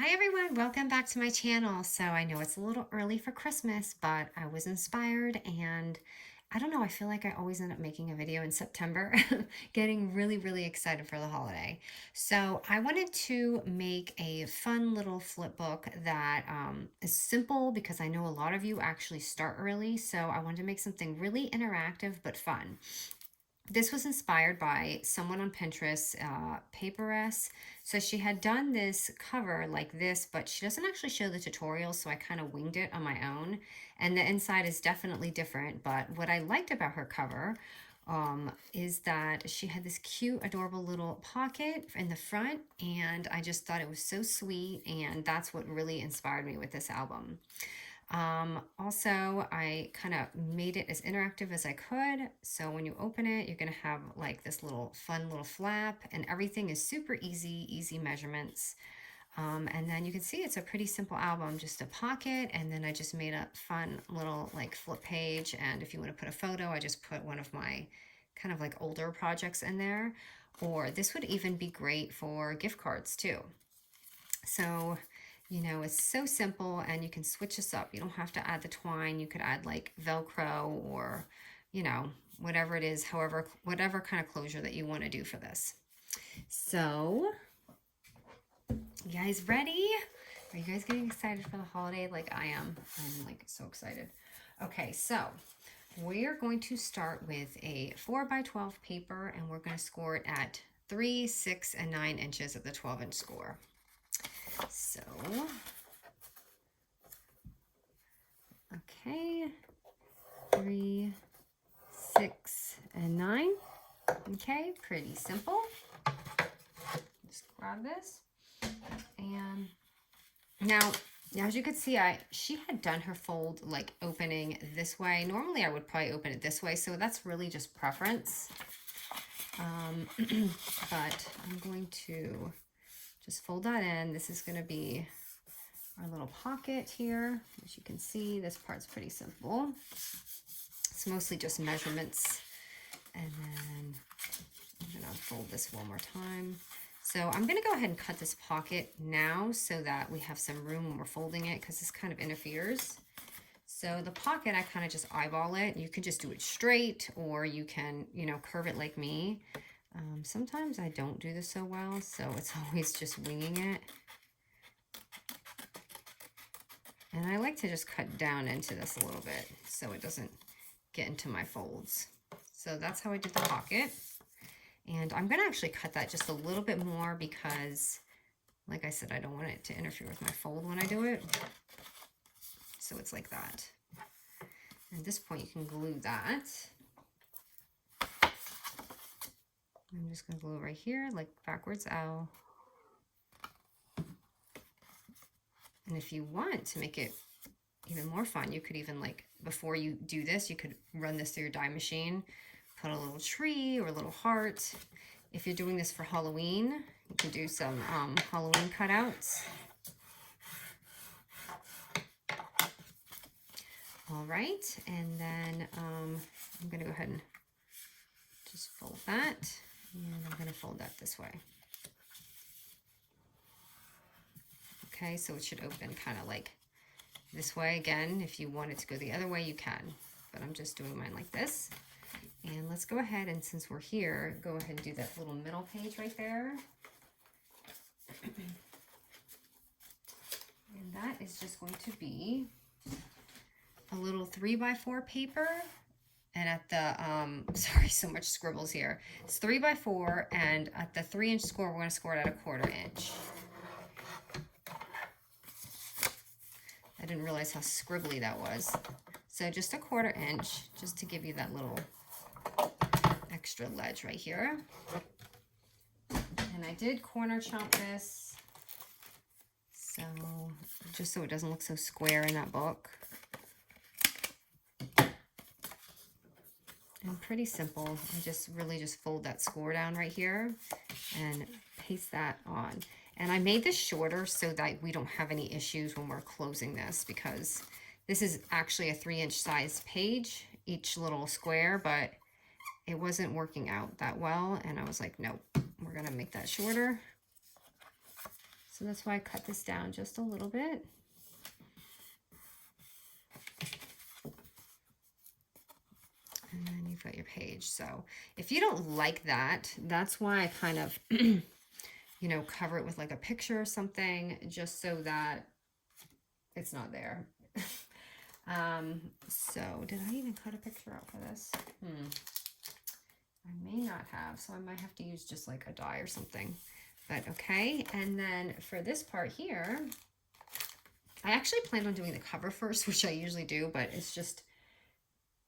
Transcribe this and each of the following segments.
Hi everyone, welcome back to my channel. So I know it's a little early for Christmas, but I was inspired and I don't know, I feel like I always end up making a video in September, getting really excited for the holiday. So I wanted to make a fun little flip book that is simple because I know a lot of you actually start early. So I wanted to make something really interactive but fun. This was inspired by someone on Pinterest, Paperess. So she had done this cover like this, but she doesn't actually show the tutorial, so I kind of winged it on my own. And the inside is definitely different, but what I liked about her cover is that she had this cute, adorable little pocket in the front, and I just thought it was so sweet, and that's what really inspired me with this album. Also, I kind of made it as interactive as I could. So when you open it, you're going to have like this little fun little flap, and everything is super easy measurements. And then you can see it's a pretty simple album, just a pocket. And then I just made a fun little like flip page. And if you want to put a photo, I just put one of my kind of like older projects in there. Or this would even be great for gift cards too. So, you know, it's so simple and you can switch this up. You don't have to add the twine. You could add like Velcro or, you know, whatever it is, however, whatever kind of closure that you want to do for this. So, you guys ready? Are you guys getting excited for the holiday like I am? I'm like so excited. Okay, so we're going to start with a 4x12 paper and we're going to score it at 3, 6, and 9 inches at the 12-inch score. So, okay, 3, 6, and 9. Okay, pretty simple. Just grab this. And now, as you can see, she had done her fold like opening this way. Normally, I would probably open it this way, so that's really just preference. But I'm going to just fold that in. This is going to be our little pocket here. As you can see, this part's pretty simple. It's mostly just measurements. And then I'm going to fold this one more time. So I'm going to go ahead and cut this pocket now so that we have some room when we're folding it because this kind of interferes. So the pocket, I kind of just eyeball it. You can just do it straight or you can, you know, curve it like me. Sometimes I don't do this so well, so it's always just winging it. And I like to just cut down into this a little bit so it doesn't get into my folds. So that's how I did the pocket. And I'm going to actually cut that just a little bit more because, like I said, I don't want it to interfere with my fold when I do it. So it's like that. At this point, you can glue that. I'm just going to glue it right here, like backwards L. And if you want to make it even more fun, you could even, like, before you do this, you could run this through your die machine, put a little tree or a little heart. If you're doing this for Halloween, you can do some Halloween cutouts. All right, and then I'm going to go ahead and just fold that, and I'm going to fold that this way. Okay, so it should open kind of like this way. Again, if you want it to go the other way, you can, but I'm just doing mine like this. And let's go ahead, and since we're here, go ahead and do that little middle page right there. And that is just going to be a little 3x4 paper. And at the, sorry, so much scribbles here. It's 3x4, and at the 3-inch score, we're going to score it at 1/4 inch. I didn't realize how scribbly that was. So just a 1/4 inch, just to give you that little extra ledge right here. And I did corner chop this, so just so it doesn't look so square in that book. And pretty simple. I just really just fold that score down right here and paste that on. And I made this shorter so that we don't have any issues when we're closing this, because this is actually a 3-inch size page, each little square, but it wasn't working out that well. And I was like, nope, we're gonna make that shorter. So that's why I cut this down just a little bit. And then you've got your page. So if you don't like that, that's why I kind of, you know, cover it with like a picture or something, just so that it's not there. So did I even cut a picture out for this? I may not have, so I might have to use just like a die or something, but okay. And then for this part here, I actually planned on doing the cover first, which I usually do, but it's just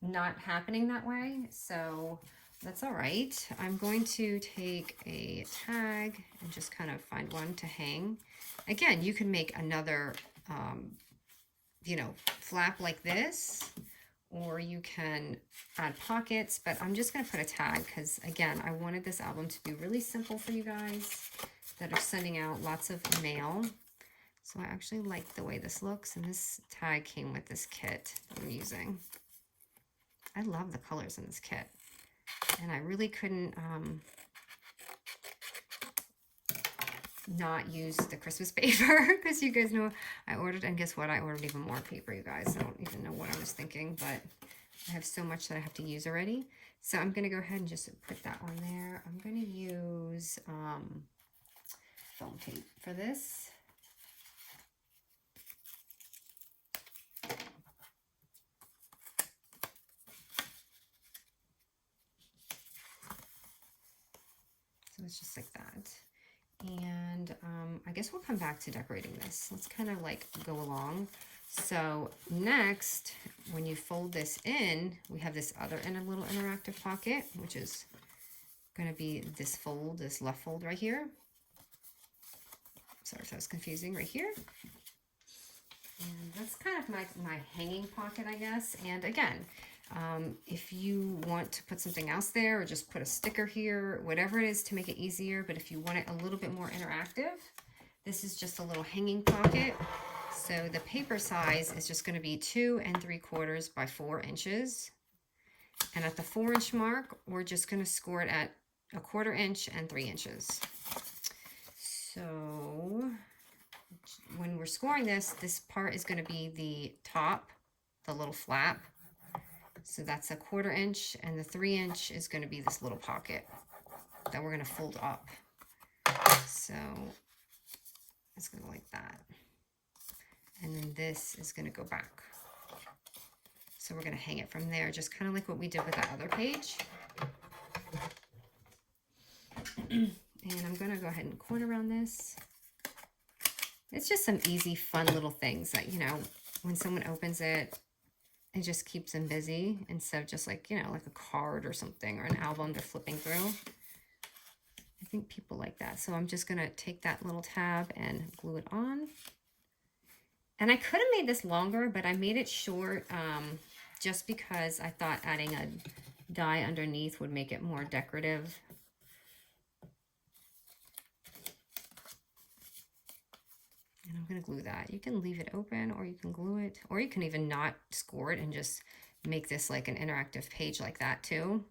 not happening that way, so that's all right. I'm going to take a tag and just kind of find one to hang. Again, you can make another you know, flap like this, or you can add pockets, but I'm just going to put a tag because, again, I wanted this album to be really simple for you guys that are sending out lots of mail. So I actually like the way this looks, and this tag came with this kit that I'm using. I love the colors in this kit, and I really couldn't not use the Christmas paper because you guys know I ordered, and guess what? I ordered even more paper, you guys. I don't even know what I was thinking, but I have so much that I have to use already. So I'm going to go ahead and just put that on there. I'm going to use foam tape for this. So it's just like that. And I guess we'll come back to decorating this. Let's kind of like go along. So next, when you fold this in, we have this other little interactive pocket, which is going to be this fold, this left fold right here. Sorry if that was confusing, right here. And that's kind of my hanging pocket, I guess. And again, if you want to put something else there, or just put a sticker here, whatever it is to make it easier, but if you want it a little bit more interactive, this is just a little hanging pocket. So the paper size is just going to be 2 3/4 by 4 inches. And at the 4-inch mark, we're just going to score it at 1/4 inch and 3 inches. So when we're scoring this, this part is going to be the top, the little flap. So that's 1/4 inch, and the 3 inch is going to be this little pocket that we're going to fold up. So it's going to go like that. And then this is going to go back. So we're going to hang it from there, just kind of like what we did with that other page. And I'm going to go ahead and corner around this. It's just some easy, fun little things that, you know, when someone opens it, it just keeps them busy instead of just like, you know, like a card or something, or an album they're flipping through. I think people like that. So I'm just going to take that little tab and glue it on. And I could have made this longer, but I made it short just because I thought adding a die underneath would make it more decorative. And I'm going to glue that. You can leave it open, or you can glue it, or you can even not score it and just make this like an interactive page like that too,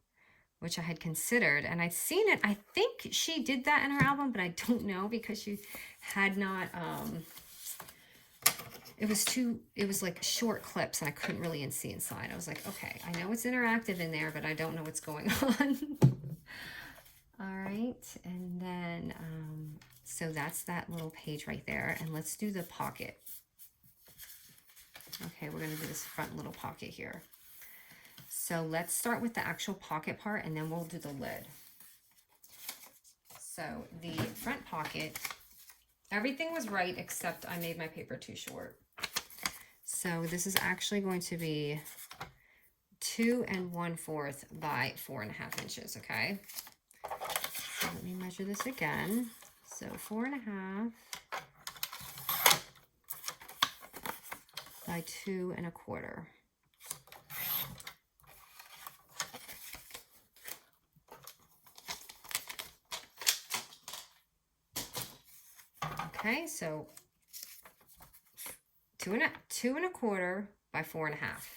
which I had considered. And I'd seen it. I think she did that in her album, but I don't know because she had not, it was like short clips and I couldn't really see inside. I was like, okay, I know it's interactive in there, but I don't know what's going on. All right. And then, so that's that little page right there. And let's do the pocket. Okay, we're going to do this front little pocket here. So let's start with the actual pocket part, and then we'll do the lid. So the front pocket, everything was right except I made my paper too short. So this is actually going to be 2 1/4 by 4.5 inches, okay? So let me measure this again. So 4.5 by 2 1/4. Okay, so 2 1/4 by 4.5.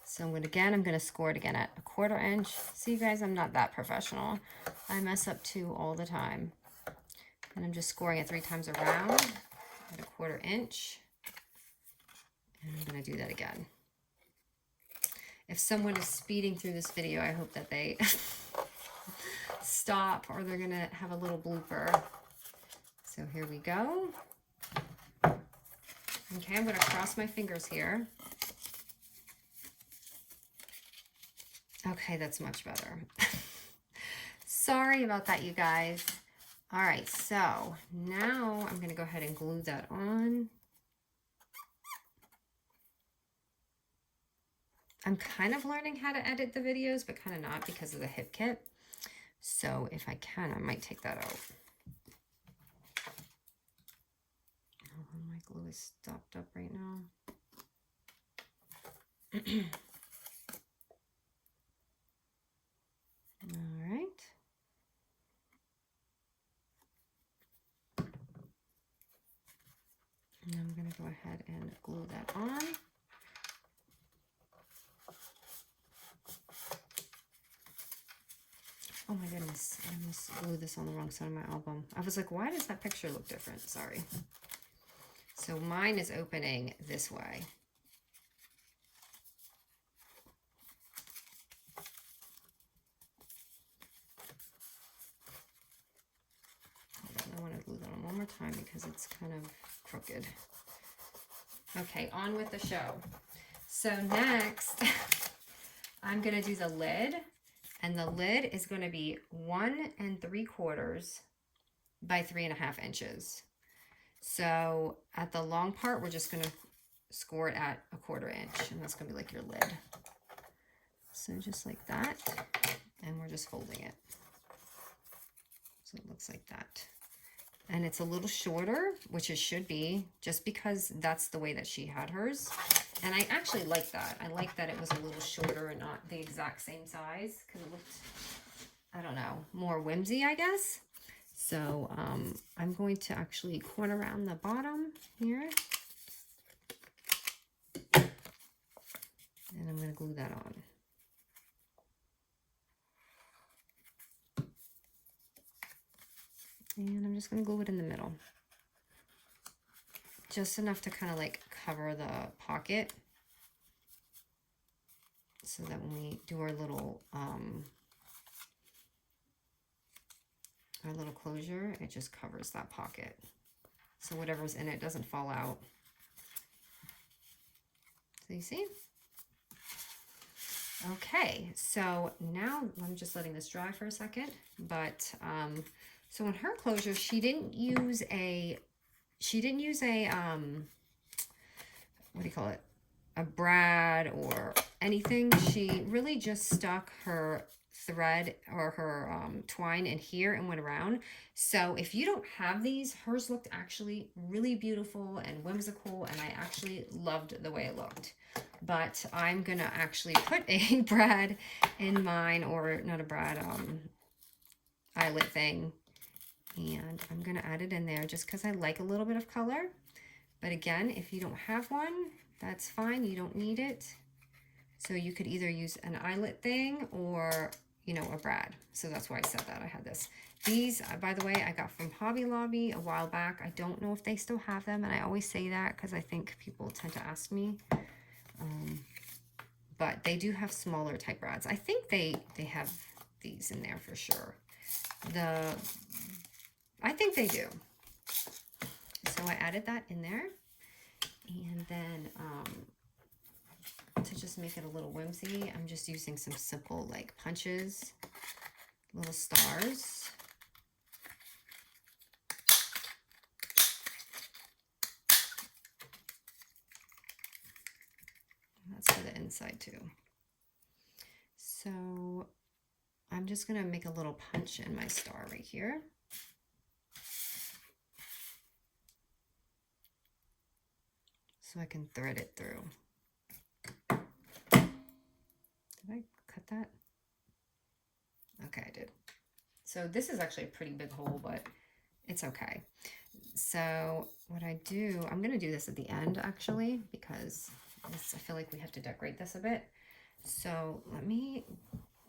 So I'm going to score it again at 1/4 inch. See, you guys, I'm not that professional. I mess up too all the time. And I'm just scoring it 3 times around at 1/4 inch. And I'm going to do that again. If someone is speeding through this video, I hope that they stop or they're going to have a little blooper. So here we go. Okay, I'm going to cross my fingers here. Okay, that's much better. Sorry about that, you guys. All right, so now I'm going to go ahead and glue that on. I'm kind of learning how to edit the videos, but kind of not because of the hip kit. So if I can, I might take that out. Oh, my glue is stopped up right now. All right. And I'm going to go ahead and glue that on. Oh my goodness, I almost glued this on the wrong side of my album. I was like, why does that picture look different? Sorry. So mine is opening this way. I want to glue that on one more time because it's kind of crooked. Okay, on with the show. So next, I'm going to do the lid. And the lid is going to be 1 3/4 by 3.5 inches. So at the long part, we're just going to score it at 1/4 inch. And that's going to be like your lid. So just like that. And we're just folding it. So it looks like that. And it's a little shorter, which it should be, just because that's the way that she had hers. And I actually like that. I like that it was a little shorter and not the exact same size, because it looked, I don't know, more whimsy, I guess. So I'm going to actually corner around the bottom here. And I'm going to glue that on. And I'm just going to glue it in the middle. Just enough to kind of like cover the pocket. So that when we do our little closure, it just covers that pocket. So whatever's in it doesn't fall out. So you see? Okay, so now I'm just letting this dry for a second. But so in her closure, she didn't use a what do you call it? A brad or anything. She really just stuck her thread or her twine in here and went around. So if you don't have these, hers looked actually really beautiful and whimsical, and I actually loved the way it looked. But I'm gonna actually put a brad in mine, or not a brad, eyelet thing, and I'm gonna add it in there just because I like a little bit of color. But again, if you don't have one, that's fine. You don't need it. So you could either use an eyelet thing or, you know, a brad. So that's why I said that. I had this. These, by the way, I got from Hobby Lobby a while back. I don't know if they still have them, and I always say that because I think people tend to ask me. But they do have smaller type brads. I think they have these in there for sure. I think they do. So I added that in there. And then to just make it a little whimsy, I'm just using some simple like punches, little stars. And that's for the inside too. So I'm just gonna make a little punch in my star right here. So I can thread it through. Did I cut that? Okay, I did. So this is actually a pretty big hole, but it's okay. So what I do, I'm gonna do this at the end actually, because I feel like we have to decorate this a bit. So let me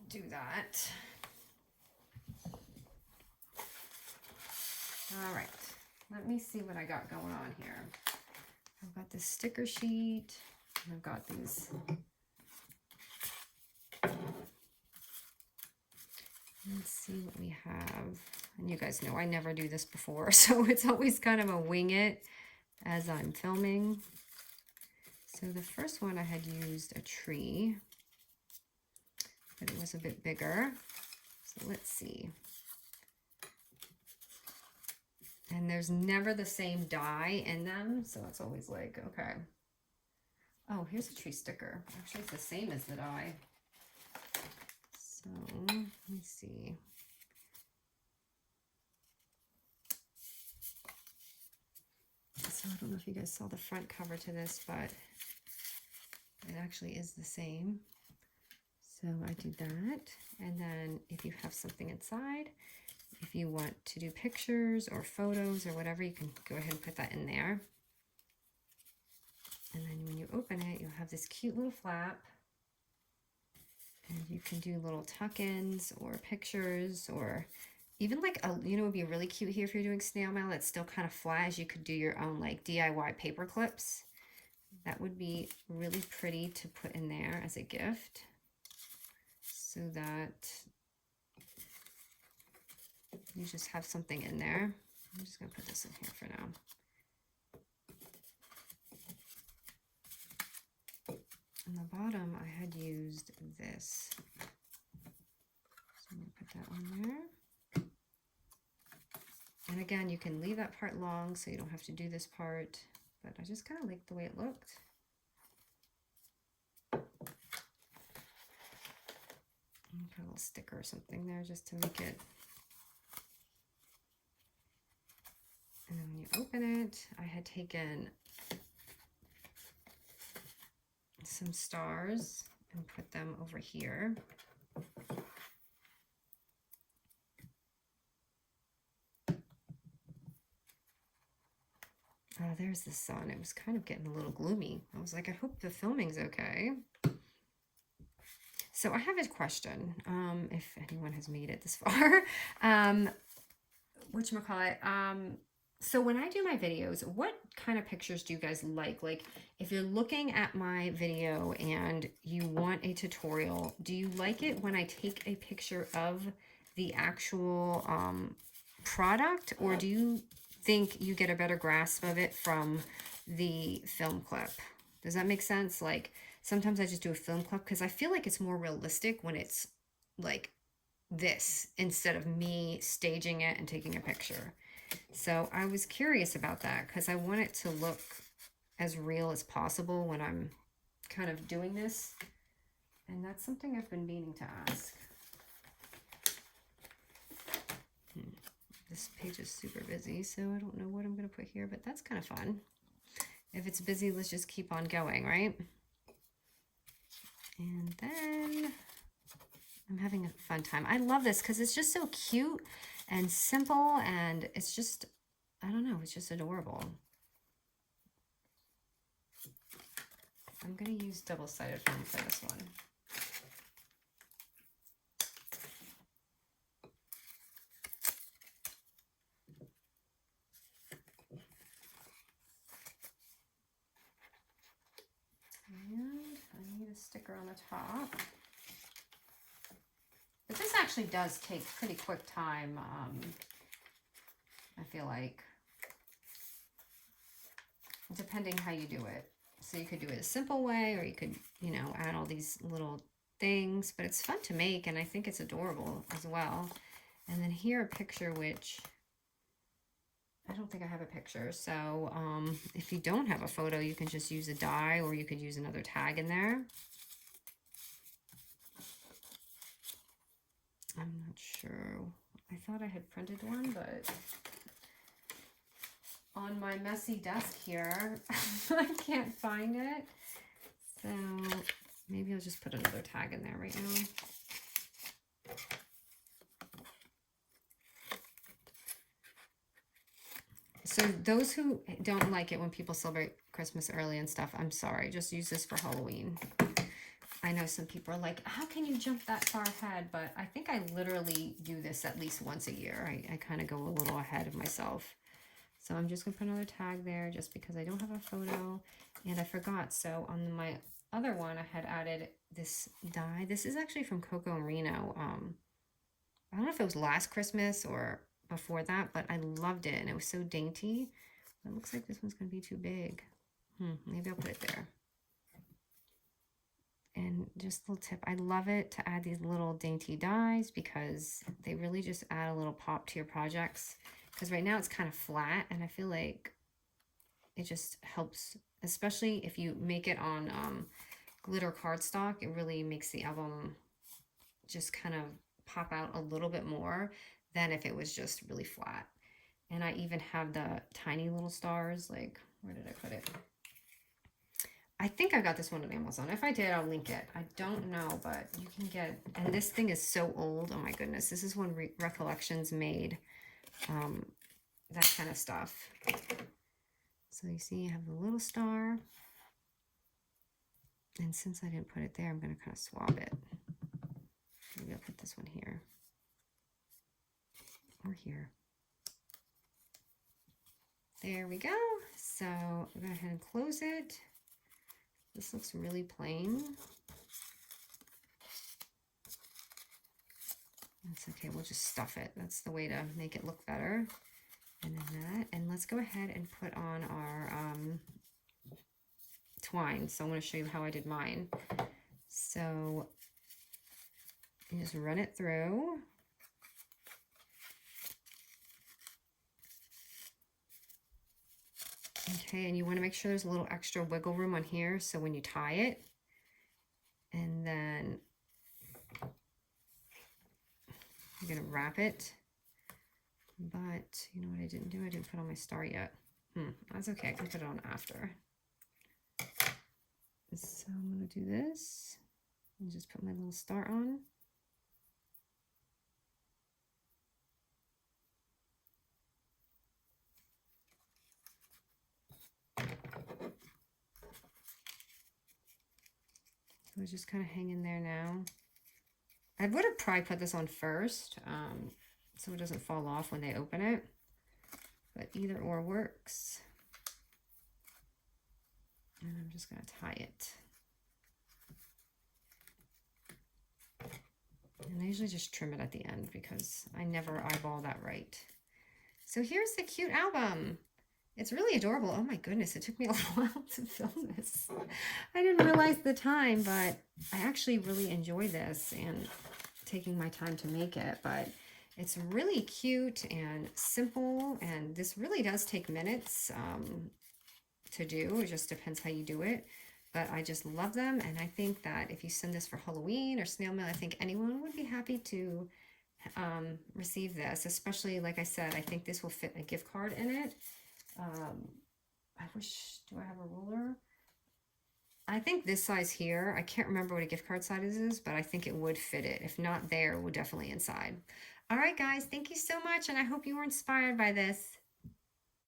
do that. All right, let me see what I got going on here. I've got this sticker sheet, and I've got these. Let's see what we have. And you guys know I never do this before, so it's always kind of a wing it as I'm filming. So the first one I had used a tree, but it was a bit bigger. So let's see. And there's never the same die in them, so it's always like, okay. Oh, here's a tree sticker. Actually, it's the same as the die. So let me see. So I don't know if you guys saw the front cover to this, but it actually is the same. So I do that. And then if you have something inside, if you want to do pictures or photos or whatever, you can go ahead and put that in there. And then when you open it, you'll have this cute little flap. And you can do little tuck-ins or pictures, or even like a, you know, it would be really cute here if you're doing snail mail that's still kind of flat. You could do your own like DIY paper clips. That would be really pretty to put in there as a gift, so that you just have something in there. I'm just gonna put this in here for now. On the bottom, I had used this. So I'm gonna put that on there. And again, you can leave that part long so you don't have to do this part, but I just kind of liked the way it looked. Put a little sticker or something there just to make it. And then when you open it, I had taken some stars and put them over here. Oh, there's the sun. It was kind of getting a little gloomy. I was like, I hope the filming's okay. So I have a question, if anyone has made it this far. Whatchamacallit? So when I do my videos, what kind of pictures do you guys like? Like, if you're looking at my video and you want a tutorial, do you like it when I take a picture of the actual product, or do you think you get a better grasp of it from the film clip? Does that make sense? Like, sometimes I just do a film clip because I feel like it's more realistic when it's like this instead of me staging it and taking a picture. So I was curious about that because I want it to look as real as possible when I'm kind of doing this. And that's something I've been meaning to ask. This page is super busy, so I don't know what I'm going to put here, but that's kind of fun. If it's busy, let's just keep on going, right? And then I'm having a fun time. I love this because it's just so cute and simple, and it's just, I don't know, it's just adorable. I'm going to use double-sided foam for this one. And I need a sticker on the top. But this actually does take pretty quick time, I feel like, depending how you do it. So you could do it a simple way, or you could, you know, add all these little things, but it's fun to make, and I think it's adorable as well. And then here, a picture, which I don't think I have a picture. So if you don't have a photo, you can just use a die, or you could use another tag in there. I'm not sure. I thought I had printed one, but on my messy desk here, I can't find it. So maybe I'll just put another tag in there right now. So those who don't like it when people celebrate Christmas early and stuff, I'm sorry. Just use this for Halloween. I know some people are like, how can you jump that far ahead? But I think I literally do this at least once a year. I kind of go a little ahead of myself. So I'm just going to put another tag there just because I don't have a photo. And I forgot. So on my other one, I had added this die. This is actually from Coco and Reno. I don't know if it was last Christmas or before that, but I loved it. And it was so dainty. It looks like this one's going to be too big. Maybe I'll put it there. And just a little tip, I love it to add these little dainty dies because they really just add a little pop to your projects. Because right now it's kind of flat, and I feel like it just helps, especially if you make it on glitter cardstock. It really makes the album just kind of pop out a little bit more than if it was just really flat. And I even have the tiny little stars, like, where did I put it? I think I got this one on Amazon. If I did, I'll link it. I don't know, but you can get, and this thing is so old. Oh my goodness. This is when Recollections made that kind of stuff. So you see, I have the little star. And since I didn't put it there, I'm going to kind of swap it. Maybe I'll put this one here. Or here. There we go. So I'm going to go ahead and close it. This looks really plain. That's okay, we'll just stuff it. That's the way to make it look better. And then that, and let's go ahead and put on our twine. So I want to show you how I did mine. So you just run it through. Okay, and you want to make sure there's a little extra wiggle room on here, so when you tie it, and then you're going to wrap it. But you know what I didn't do? I didn't put on my star yet. That's okay, I can put it on after. So I'm going to do this and just put my little star on. So it's just kind of hanging there now. I would have probably put this on first, so it doesn't fall off when they open it, but either or works. And I'm just going to tie it. And I usually just trim it at the end because I never eyeball that right. So here's the cute album. It's really adorable. Oh my goodness, it took me a while to film this. I didn't realize the time, but I actually really enjoy this and taking my time to make it. But it's really cute and simple, and this really does take minutes to do. It just depends how you do it. But I just love them, and I think that if you send this for Halloween or snail mail, I think anyone would be happy to receive this. Especially, like I said, I think this will fit a gift card in it. I wish, do I have a ruler? I think this size here, I can't remember what a gift card size is, but I think it would fit it. If not there, it would definitely inside. All right, guys, thank you so much, and I hope you were inspired by this.